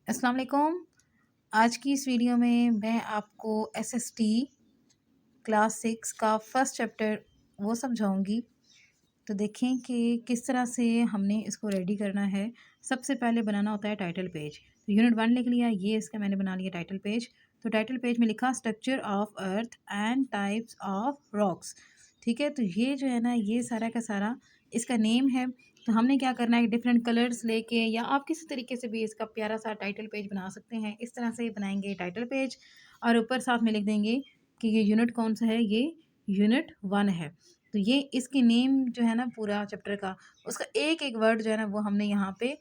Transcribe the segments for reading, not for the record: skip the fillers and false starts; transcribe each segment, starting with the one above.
अस्सलाम वालेकुम। आज की इस वीडियो में मैं आपको एसएसटी क्लास 6 का फर्स्ट चैप्टर वो समझाऊंगी। तो देखें कि किस तरह से हमने इसको रेडी करना है। सबसे पहले बनाना होता है टाइटल पेज। तो यूनिट 1 लिख लिया, ये इसका मैंने बना लिया टाइटल पेज। तो टाइटल पेज में लिखा structure of earth and types of rocks. ठीक है, तो ये जो है ना, ये सारा का सारा इसका नेम है। तो हमने क्या करना है, डिफरेंट कलर्स लेके या आप किसी तरीके से भी इसका प्यारा सा टाइटल पेज बना सकते हैं। इस तरह से बनाएंगे टाइटल पेज और ऊपर साथ में लिख देंगे कि ये यूनिट कौन सा है, ये यूनिट 1 है। तो ये इसकी नेम जो है ना पूरा चैप्टर का, उसका एक एक वर्ड जो है ना वो हमने यहाँ पे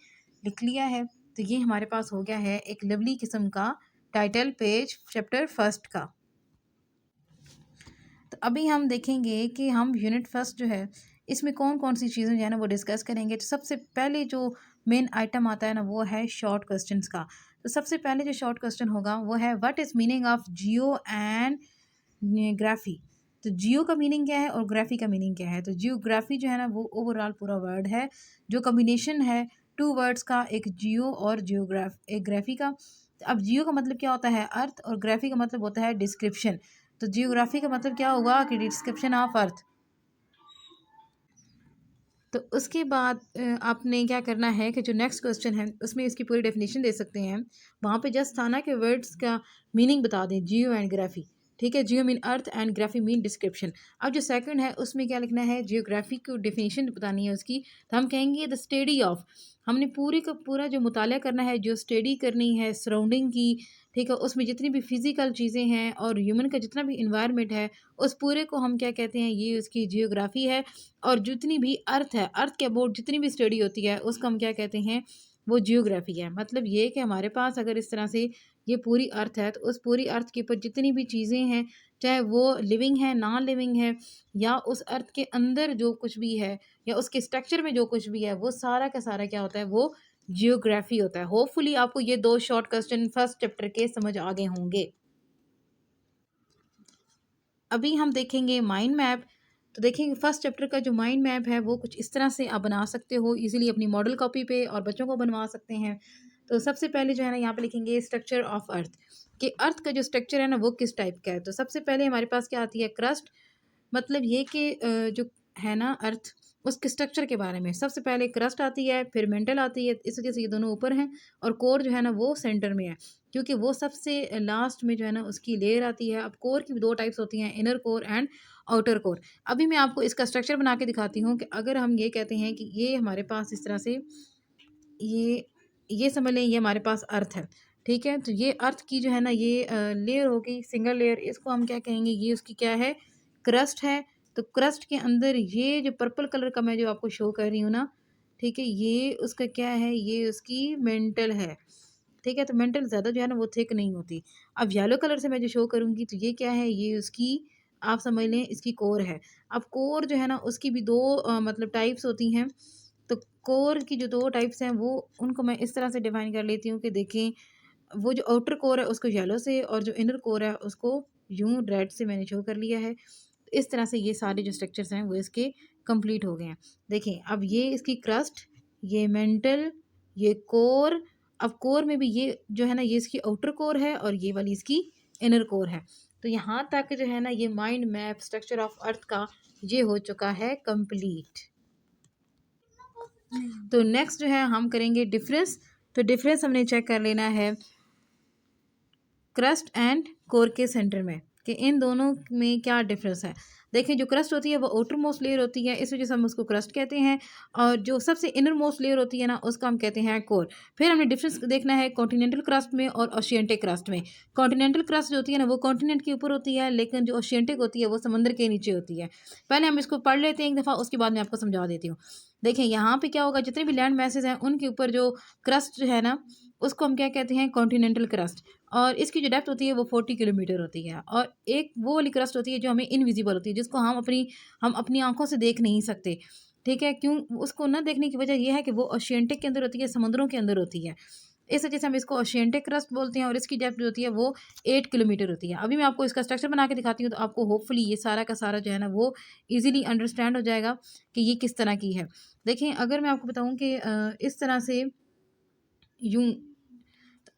लिख लिया है। तो ये हमारे पास हो गया है एक लवली किस्म का टाइटल पेज चैप्टर फर्स्ट का। तो अभी हम देखेंगे कि हम यूनिट फर्स्ट जो है इसमें कौन कौन सी चीज़ें जो है ना वो डिस्कस करेंगे। तो सबसे पहले जो मेन आइटम आता है ना वो है शॉर्ट क्वेश्चंस का। तो सबसे पहले जो शॉर्ट क्वेश्चन होगा वो है what is meaning of Jio and graphy. तो जियो का मीनिंग क्या है और ग्राफी का मीनिंग क्या है। तो जियोग्राफी जो है ना वो ओवरऑल पूरा वर्ड है जो कम्बिनेशन है टू वर्ड्स का, एक जियो और एक ग्राफी का। तो अब जियो का मतलब क्या होता है, अर्थ, और ग्राफी का मतलब होता है डिस्क्रिप्शन। तो जियोग्राफी का मतलब क्या होगा कि डिस्क्रिप्शन ऑफ अर्थ। तो उसके बाद आपने क्या करना है कि जो नेक्स्ट क्वेश्चन है उसमें इसकी पूरी डेफिनेशन दे सकते हैं। वहाँ पे जस्ट था ना कि वर्ड्स का मीनिंग बता दें, जियो एंड ग्राफी। ठीक है, geo mean earth and graphy mean description. अब जो सेकंड है उसमें क्या लिखना है, जियोग्राफी को डेफिनेशन बतानी है उसकी। तो हम कहेंगे द स्टडी ऑफ। हमने पूरी का पूरा जो मुताला करना है, जो स्टडी करनी है सराउंडिंग की। ठीक है, उसमें जितनी भी फिजिकल चीज़ें हैं और ह्यूमन का जितना भी इन्वायरमेंट है उस पूरे को हम क्या कहते हैं, ये उसकी जियोग्राफी है। और जितनी भी अर्थ है, अर्थ के अबाउट जितनी भी स्टडी होती है उसका हम क्या कहते हैं, वो जियोग्राफी है। मतलब ये कि हमारे पास अगर इस तरह से ये पूरी अर्थ है तो उस पूरी अर्थ के ऊपर जितनी भी चीज़ें हैं, चाहे वो लिविंग है, नॉन लिविंग है, या उस अर्थ के अंदर जो कुछ भी है या उसके स्ट्रक्चर में जो कुछ भी है, वो सारा का सारा क्या होता है, वो जियोग्राफी होता है। होपफुली आपको ये दो शॉर्ट क्वेश्चन फर्स्ट चैप्टर के समझ आ गए होंगे। अभी हम देखेंगे माइंड मैप। तो देखेंगे फर्स्ट चैप्टर का जो माइंड मैप है वो कुछ इस तरह से आप बना सकते हो इजीली अपनी मॉडल कॉपी पे, और बच्चों को बनवा सकते हैं। तो सबसे पहले जो है ना यहाँ पे लिखेंगे स्ट्रक्चर ऑफ अर्थ, कि अर्थ का जो स्ट्रक्चर है ना वो किस टाइप का है। तो सबसे पहले हमारे पास क्या आती है, क्रस्ट। मतलब ये कि जो है ना अर्थ, उसके स्ट्रक्चर के बारे में सबसे पहले क्रस्ट आती है, फिर मेंटल आती है। इस वजह से ये दोनों ऊपर हैं और कोर जो है ना वो सेंटर में है, क्योंकि वो सबसे लास्ट में जो है ना उसकी लेयर आती है। अब कोर की भी दो टाइप्स होती हैं, inner core and outer core. अभी मैं आपको इसका स्ट्रक्चर बना के दिखाती हूँ कि अगर हम ये कहते हैं कि ये हमारे पास इस तरह से ये ये समझ लें, ये हमारे पास अर्थ है। ठीक है, तो ये अर्थ की जो है ना ये लेयर होगी, सिंगल लेयर, इसको हम क्या कहेंगे, ये उसकी क्या है, क्रस्ट है। तो क्रस्ट के अंदर ये जो पर्पल कलर का मैं जो आपको शो कर रही हूँ ना, ठीक है, ये उसका क्या है, ये उसकी मेंटल है। ठीक है, तो मेंटल ज़्यादा जो है ना वो थिक नहीं होती। अब येलो कलर से मैं जो शो करूँगी तो ये क्या है, ये उसकी आप समझ लें इसकी कोर है। अब कोर जो है ना उसकी भी दो मतलब टाइप्स होती हैं। तो कोर की जो दो टाइप्स हैं वो उनको मैं इस तरह से डिफाइन कर लेती हूँ कि देखें, वो जो आउटर कोर है उसको येलो से, और जो इनर कोर है उसको यूं रेड से मैंने शो कर लिया है। तो इस तरह से ये सारे जो स्ट्रक्चर्स हैं वो इसके कंप्लीट हो गए हैं। देखें, अब ये इसकी क्रस्ट, ये मेंटल, ये कोर। अब कोर में भी ये जो है ना ये इसकी आउटर कोर है और ये वाली इसकी इनर कोर है। तो यहाँ तक जो है ना ये mind map structure of earth का ये हो चुका है कंप्लीट। तो नेक्स्ट जो है हम करेंगे डिफरेंस। तो डिफरेंस हमने चेक कर लेना है क्रस्ट एंड कोर के सेंटर में, कि इन दोनों में क्या डिफरेंस है। देखिए, जो क्रस्ट होती है वो आउटर मोस्ट लेयर होती है, इस वजह से हम उसको क्रस्ट कहते हैं। और जो सबसे इनर मोस्ट लेयर होती है ना उसको हम कहते हैं कोर। फिर हमने डिफरेंस देखना है कॉन्टिनेंटल क्रस्ट में और ओशियंटिक क्रस्ट में। कॉन्टिनेंटल क्रस्ट जो होती है ना वो कॉन्टिनेंट के ऊपर होती है, लेकिन जो ओशियंटिक होती है वो समंदर के नीचे होती है। पहले हम इसको पढ़ लेते हैं एक दफ़ा, उसके बाद मैं आपको समझा देती हूँ। देखें, यहाँ पे क्या होगा, जितने भी लैंड मैसेज हैं उनके ऊपर जो क्रस्ट जो है ना उसको हम क्या कहते हैं, कॉन्टिनेंटल क्रस्ट। और इसकी जो डेप्थ होती है वो 40 किलोमीटर होती है। और एक वो वाली क्रस्ट होती है जो हमें इनविजिबल होती है, जिसको हम अपनी आंखों से देख नहीं सकते। ठीक है, क्यों उसको ना देखने की वजह यह है कि वो ओशियंटिक के अंदर होती है, समुद्रों के अंदर होती है। इस वजह से हम इसको ओशियंटिक क्रस्ट बोलते हैं। और इसकी डेप्थ जो होती है वो 8 किलोमीटर होती है। अभी मैं आपको इसका स्ट्रक्चर बना के दिखाती हूँ तो आपको होपफुली ये सारा का सारा जो है ना वो ईजिली अंडरस्टैंड हो जाएगा कि ये किस तरह की है। देखें, अगर मैं आपको बताऊँ कि इस तरह से यूं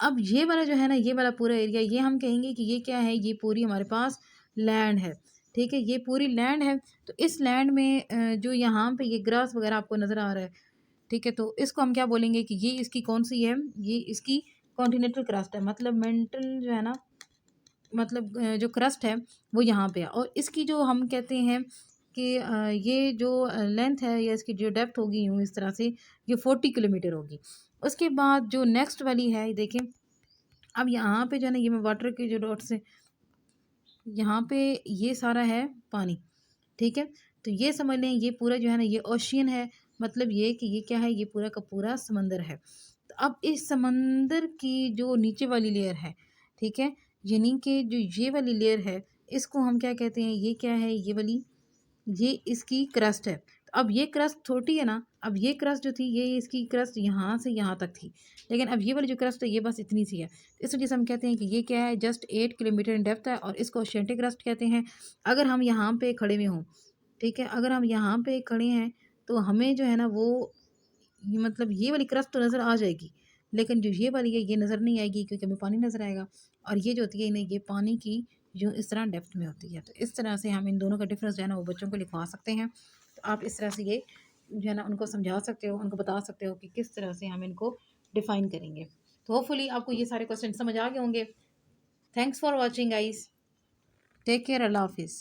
अब ये वाला जो है ना, ये वाला पूरा एरिया, ये हम कहेंगे कि ये क्या है, ये पूरी हमारे पास लैंड है। ठीक है, ये पूरी लैंड है। तो इस लैंड में जो यहाँ पे ये ग्रास वगैरह आपको नज़र आ रहा है, ठीक है, तो इसको हम क्या बोलेंगे कि ये इसकी कौन सी है, ये इसकी कॉन्टिनेंटल क्रस्ट है। मतलब मेंटल जो है ना, मतलब जो क्रस्ट है वो यहाँ पे है। और इसकी जो हम कहते हैं कि ये जो लेंथ है या इसकी जो डेप्थ होगी यूँ इस तरह से, ये 40 किलोमीटर होगी। उसके बाद जो नेक्स्ट वाली है, ये देखें, अब यहाँ पे जो है ना, ये मैं वाटर के जो डॉट्स है, यहाँ पे ये सारा है पानी। ठीक है, तो ये समझ लें ये पूरा जो है ना, ये ओशियन है। मतलब ये कि ये क्या है, ये पूरा का पूरा समंदर है। तो अब इस समंदर की जो नीचे वाली लेयर है, ठीक है, यानी कि जो ये वाली लेयर है, इसको हम क्या कहते हैं, ये क्या है, ये वाली, ये इसकी क्रस्ट है। तो अब ये क्रस्ट छोटी है ना, अब ये क्रस्ट जो थी, ये इसकी क्रस्ट यहाँ से यहाँ तक थी, लेकिन अब ये वाली जो क्रस्ट है ये बस इतनी सी है। तो इस वजह से हम कहते हैं कि ये क्या है, जस्ट 8 किलोमीटर इन डेप्थ है, और इसको ओशियंटिक क्रस्ट कहते हैं। अगर हम यहाँ पे खड़े हुए हों, ठीक है, अगर हम यहाँ पे खड़े हैं, तो हमें जो है ना वो, मतलब ये वाली क्रस्ट तो नज़र आ जाएगी, लेकिन जो ये वाली है ये नज़र नहीं आएगी, क्योंकि हमें पानी नज़र आएगा। और ये जो होती है ना, ये पानी की जो इस तरह डेप्थ में होती है। तो इस तरह से हम इन दोनों का डिफरेंस जो है ना वो बच्चों को लिखवा सकते हैं। तो आप इस तरह से ये जो है ना उनको समझा सकते हो, उनको बता सकते हो कि किस तरह से हम इनको डिफ़ाइन करेंगे। तो होपफुली आपको ये सारे क्वेश्चन समझ आ गए होंगे। Thanks for watching guys, take care, अल्लाह हाफिज़।